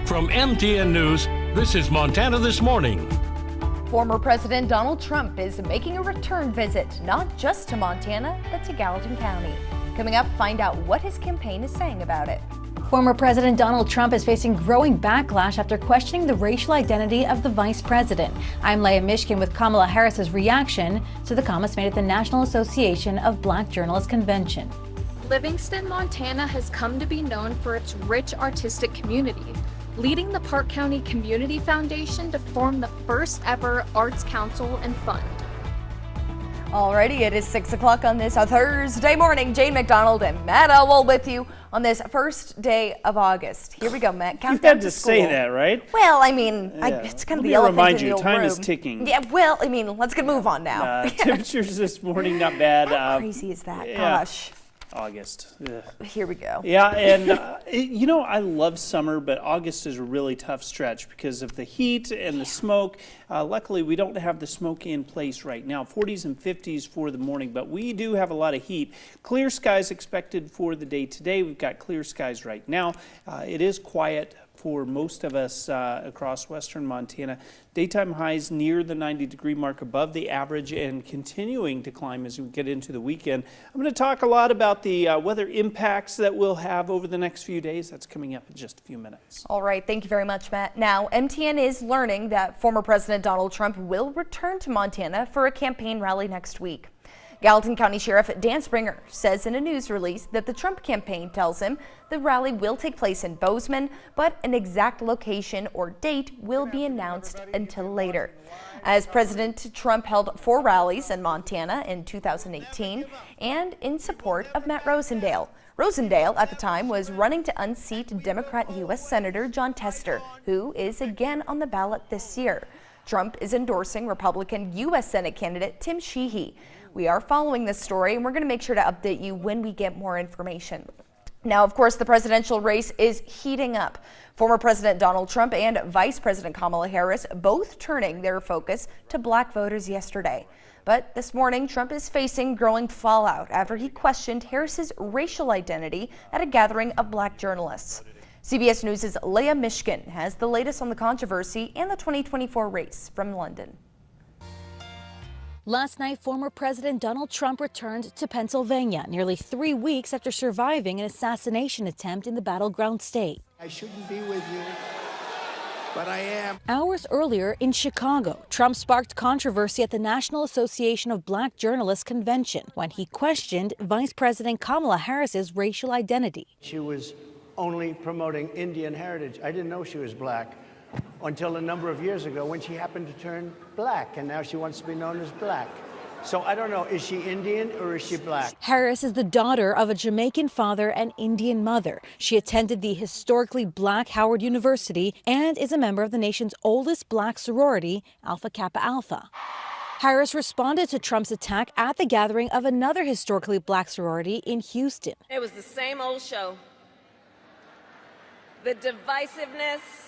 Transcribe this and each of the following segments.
From MTN News, this is Montana This Morning. Former President Donald Trump is making a return visit, not just to Montana, but to Gallatin County. Coming up, find out what his campaign is saying about it. Former President Donald Trump is facing growing backlash after questioning the racial identity of the vice president. I'm Leah Mishkin with Kamala Harris's reaction to the comments made at the National Association of Black Journalists Convention. Livingston, Montana has come to be known for its rich artistic community, leading the Park County Community Foundation to form the first ever Arts Council and Fund. Alrighty, it is 6 o'clock on this Thursday morning. Jane McDonald and Matt Elwell with you on this first day of August. Here we go, Matt. Countdown You had to say school. that, right? Well, I mean, Yeah. it's kind of Let the me elephant remind in you, the old time room. is ticking. Yeah, well, I mean, let's get move on now. Temperatures this morning, not bad. How crazy is that? yeah. Gosh. August. Ugh. Here we go. Yeah, and I love summer, but August is a really tough stretch because of the heat and the smoke. Luckily, we don't have the smoke in place right now. 40s and 50s for the morning, but we do have a lot of heat. Clear skies expected for the day today. We've got clear skies right now. It is quiet for most of us across western Montana. Daytime highs near the 90-degree mark, above the average, and continuing to climb as we get into the weekend. I'm going to talk a lot about the weather impacts that we'll have over the next few days. That's coming up in just a few minutes. All right, thank you very much, Matt. Now, MTN is learning that former President Donald Trump will return to Montana for a campaign rally next week. Gallatin County Sheriff Dan Springer says in a news release that the Trump campaign tells him the rally will take place in Bozeman, but an exact location or date will be announced until later. As President Trump held 4 rallies in Montana in 2018 and in support of Matt Rosendale. Rosendale at the time was running to unseat Democrat U.S. Senator Jon Tester, who is again on the ballot this year. Trump is endorsing Republican U.S. Senate candidate Tim Sheehy. We are following this story, and we're going to make sure to update you when we get more information. Now, of course, the presidential race is heating up. Former President Donald Trump and Vice President Kamala Harris both turning their focus to black voters yesterday. But this morning, Trump is facing growing fallout after he questioned Harris's racial identity at a gathering of black journalists. CBS News' Leah Mishkin has the latest on the controversy and the 2024 race from London. Last night, former President Donald Trump returned to Pennsylvania nearly 3 weeks after surviving an assassination attempt in the battleground state. I shouldn't be with you, but I am. Hours earlier in Chicago, Trump sparked controversy at the National Association of Black Journalists Convention when he questioned Vice President Kamala Harris's racial identity. She was only promoting Indian heritage. I didn't know she was black until a number of years ago when she happened to turn black, and now she wants to be known as black. So I don't know, is she Indian or is she black? Harris is the daughter of a Jamaican father and Indian mother. She attended the historically black Howard University and is a member of the nation's oldest black sorority, Alpha Kappa Alpha. Harris responded to Trump's attack at the gathering of another historically black sorority in Houston. It was the same old show. The divisiveness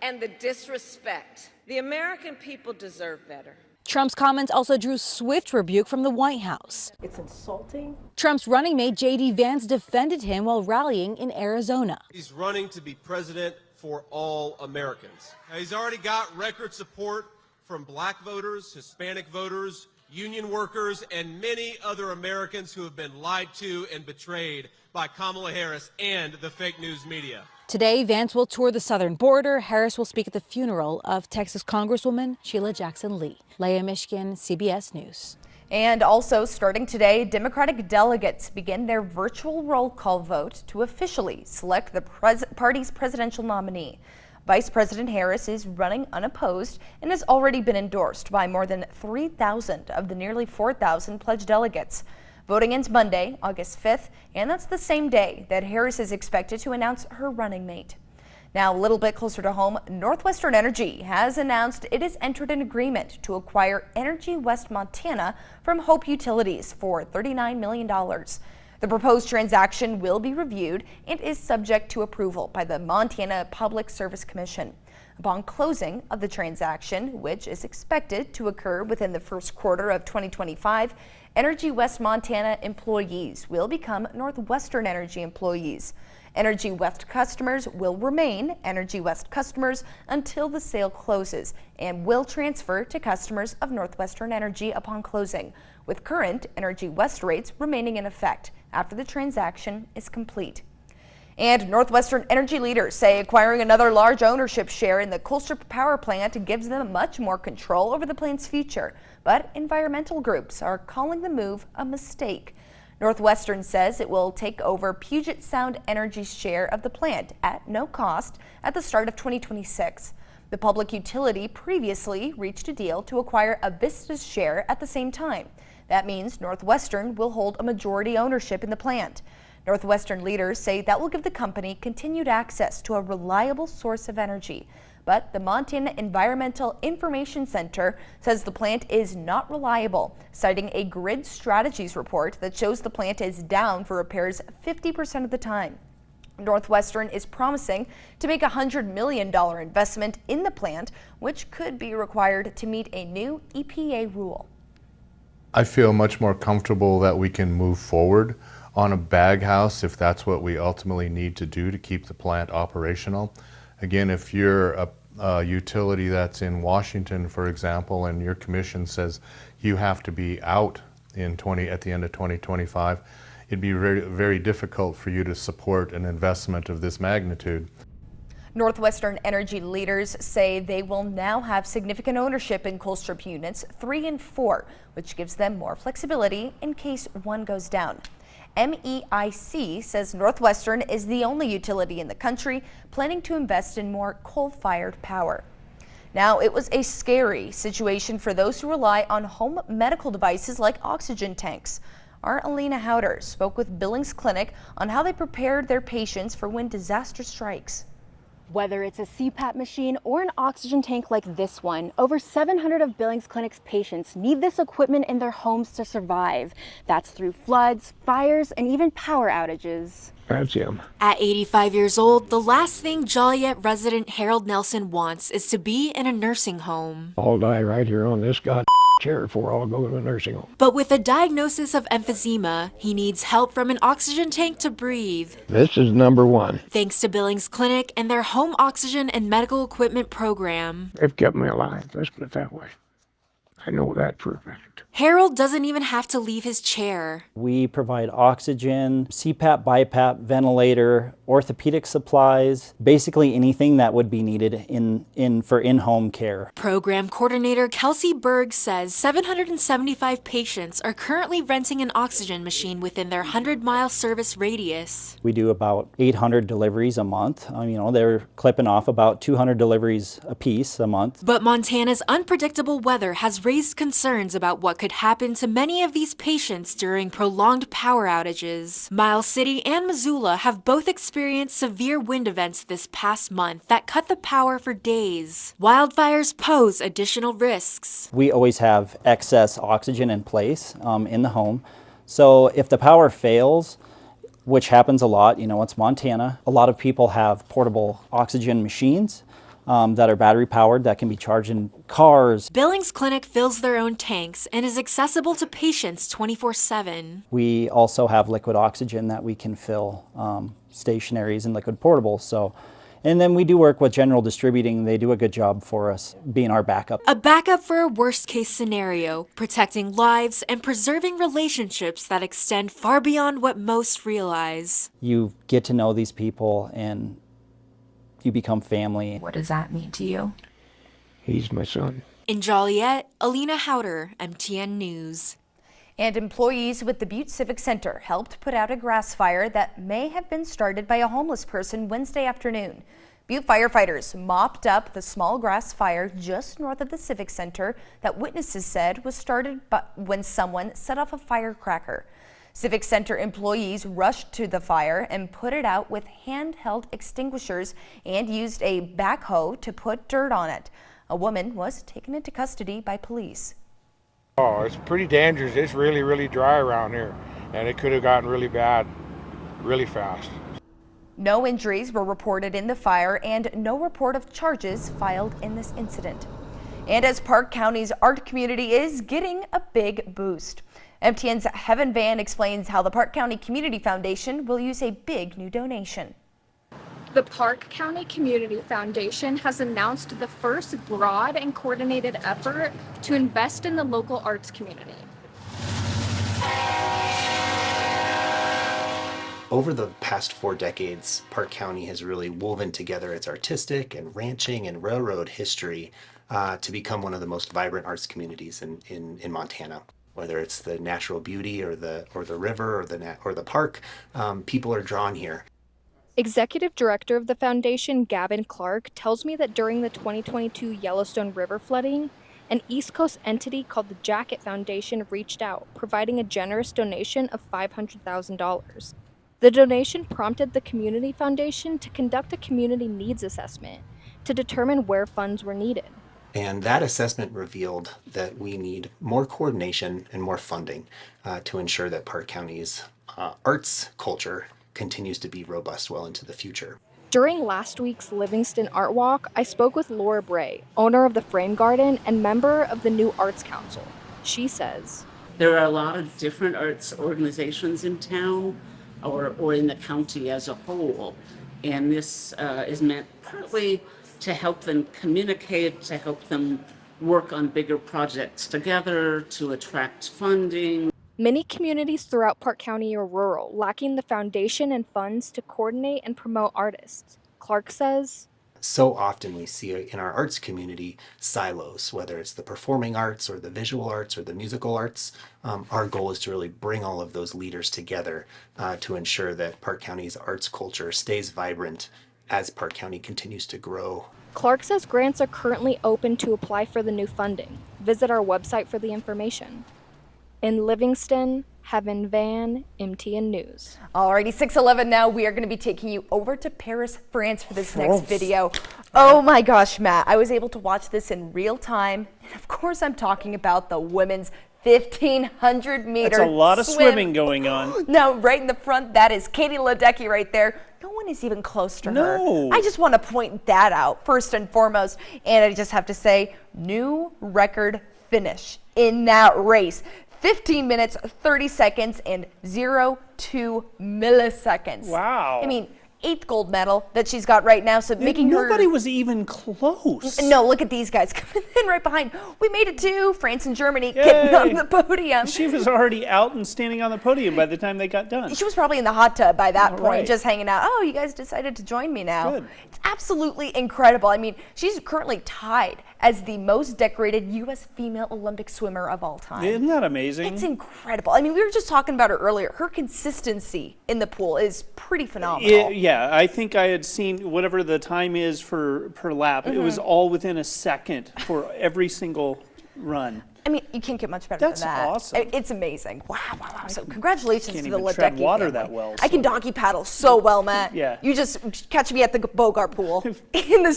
and the disrespect. The American people deserve better. Trump's comments also drew swift rebuke from the White House. It's insulting. Trump's running mate J.D. Vance defended him while rallying in Arizona. He's running to be president for all Americans. Now, he's already got record support from black voters, Hispanic voters, union workers, and many other Americans who have been lied to and betrayed by Kamala Harris and the fake news media. Today, Vance will tour the southern border. Harris will speak at the funeral of Texas Congresswoman Sheila Jackson Lee. Leah Mishkin, CBS News. And also starting today, Democratic delegates begin their virtual roll call vote to officially select the party's presidential nominee. Vice President Harris is running unopposed and has already been endorsed by more than 3,000 of the nearly 4,000 pledged delegates. Voting ends Monday, August 5th, and that's the same day that Harris is expected to announce her running mate. Now, a little bit closer to home, Northwestern Energy has announced it has entered an agreement to acquire Energy West Montana from Hope Utilities for $39 million. The proposed transaction will be reviewed and is subject to approval by the Montana Public Service Commission. Upon closing of the transaction, which is expected to occur within the first quarter of 2025, Energy West Montana employees will become Northwestern Energy employees. Energy West customers will remain Energy West customers until the sale closes and will transfer to customers of Northwestern Energy upon closing, with current Energy West rates remaining in effect after the transaction is complete. And Northwestern Energy leaders say acquiring another large ownership share in the Colstrip power plant gives them much more control over the plant's future. But environmental groups are calling the move a mistake. Northwestern says it will take over Puget Sound Energy's share of the plant at no cost at the start of 2026. The public utility previously reached a deal to acquire Avista's share at the same time. That means Northwestern will hold a majority ownership in the plant. Northwestern leaders say that will give the company continued access to a reliable source of energy. But the Montana Environmental Information Center says the plant is not reliable, citing a Grid Strategies report that shows the plant is down for repairs 50% of the time. Northwestern is promising to make a $100 million investment in the plant, which could be required to meet a new EPA rule. I feel much more comfortable that we can move forward on a bag house if that's what we ultimately need to do to keep the plant operational. Again, if you're a utility that's in Washington, for example, and your commission says you have to be out at the end of 2025, it'd be very, very difficult for you to support an investment of this magnitude. Northwestern Energy leaders say they will now have significant ownership in Colstrip units 3 and 4, which gives them more flexibility in case one goes down. MEIC says Northwestern is the only utility in the country planning to invest in more coal-fired power. Now, it was a scary situation for those who rely on home medical devices like oxygen tanks. Our Alina Howder spoke with Billings Clinic on how they prepared their patients for when disaster strikes. Whether it's a CPAP machine or an oxygen tank like this one, over 700 of Billings Clinic's patients need this equipment in their homes to survive. That's through floods, fires, and even power outages. That's him. At 85 years old, the last thing Joliet resident Harold Nelson wants is to be in a nursing home. I'll die right here on this chair before I'll go to a nursing home. But with a diagnosis of emphysema, he needs help from an oxygen tank to breathe. This is number one. Thanks to Billings Clinic and their home oxygen and medical equipment program. They've kept me alive, let's put it that way. I know that for a fact. Harold doesn't even have to leave his chair. We provide oxygen, CPAP, BiPAP, ventilator, orthopedic supplies, basically anything that would be needed for in-home care. Program coordinator Kelsey Berg says 775 patients are currently renting an oxygen machine within their 100-mile service radius. We do about 800 deliveries a month. They're clipping off about 200 deliveries a piece a month. But Montana's unpredictable weather has raised concerns about what could happen to many of these patients during prolonged power outages. Miles City and Missoula have both experienced severe wind events this past month that cut the power for days. Wildfires pose additional risks. We always have excess oxygen in place in the home. So if the power fails, which happens a lot, it's Montana, a lot of people have portable oxygen machines that are battery powered that can be charged in cars. Billings Clinic fills their own tanks and is accessible to patients 24/7. We also have liquid oxygen that we can fill stationaries and liquid portables. And then we do work with General Distributing. They do a good job for us, being our backup. A backup for a worst case scenario, protecting lives and preserving relationships that extend far beyond what most realize. You get to know these people and you become family. What does that mean to you? He's my son. In Joliet, Alina Howder, MTN News. And employees with the Butte Civic Center helped put out a grass fire that may have been started by a homeless person Wednesday afternoon. Butte firefighters mopped up the small grass fire just north of the Civic Center that witnesses said was started when someone set off a firecracker. Civic Center employees rushed to the fire and put it out with handheld extinguishers and used a backhoe to put dirt on it. A woman was taken into custody by police. Oh, it's pretty dangerous. It's really, really dry around here, and it could have gotten really bad really fast. No injuries were reported in the fire and no report of charges filed in this incident. And as Park County's art community is getting a big boost. MTN's Heaven Van explains how the Park County Community Foundation will use a big new donation. The Park County Community Foundation has announced the first broad and coordinated effort to invest in the local arts community. Over the past 4 decades, Park County has really woven together its artistic and ranching and railroad history to become one of the most vibrant arts communities in Montana. Whether it's the natural beauty or the river or the park, people are drawn here. Executive Director of the foundation, Gavin Clark, tells me that during the 2022 Yellowstone River flooding, an East Coast entity called the Jacket Foundation reached out, providing a generous donation of $500,000. The donation prompted the Community Foundation to conduct a community needs assessment to determine where funds were needed. And that assessment revealed that we need more coordination and more funding to ensure that Park County's arts culture continues to be robust well into the future. During last week's Livingston Art Walk, I spoke with Laura Bray, owner of the Frame Garden and member of the new Arts Council. She says, there are a lot of different arts organizations in town or in the county as a whole, and this is meant partly to help them communicate, to help them work on bigger projects together, to attract funding. Many communities throughout Park County are rural, lacking the foundation and funds to coordinate and promote artists. Clark says, so often we see in our arts community silos, whether it's the performing arts or the visual arts or the musical arts. Our goal is to really bring all of those leaders together to ensure that Park County's arts culture stays vibrant as Park County continues to grow. Clark says grants are currently open to apply for the new funding. Visit our website for the information. In Livingston, Heaven Van, MTN News. Alrighty, 6:11 now. We are going to be taking you over to Paris, France for this next video. Oh my gosh, Matt. I was able to watch this in real time. And of course, I'm talking about the women's 1,500 meter That's a lot of swim. swimming going on. Now, right in the front, that is Katie Ledecky right there. No one is even close to her. I just want to point that out first and foremost. And I just have to say, new record finish in that race. 15 minutes, 30 seconds, and 0.2 milliseconds. Wow. I mean, 8th gold medal that she's got right now, so making her... Nobody was even close. No, look at these guys coming in right behind. We made it too. France and Germany getting on the podium. She was already out and standing on the podium by the time they got done. She was probably in the hot tub by that point, right. just hanging out. Oh, you guys decided to join me now. Good. It's absolutely incredible. I mean, she's currently tied as the most decorated U.S. female Olympic swimmer of all time. Isn't that amazing? It's incredible. I mean, we were just talking about her earlier. Her consistency in the pool is pretty phenomenal. Yeah, I think I had seen whatever the time is per lap. It was all within a second for every single run. I mean, you can't get much better than that. That's awesome. It's amazing. Wow. So congratulations to the Ledecky tread water family. that well. I can donkey paddle so well, Matt. Yeah. You just catch me at the Bogart pool in the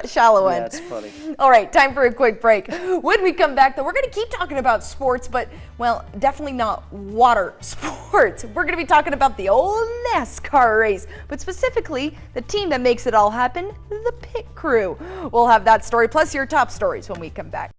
shallow end. That's funny. All right, time for a quick break. When we come back, though, we're going to keep talking about sports, but, well, definitely not water sports. We're going to be talking about the old NASCAR race, but specifically the team that makes it all happen, the Pit Crew. We'll have that story plus your top stories when we come back.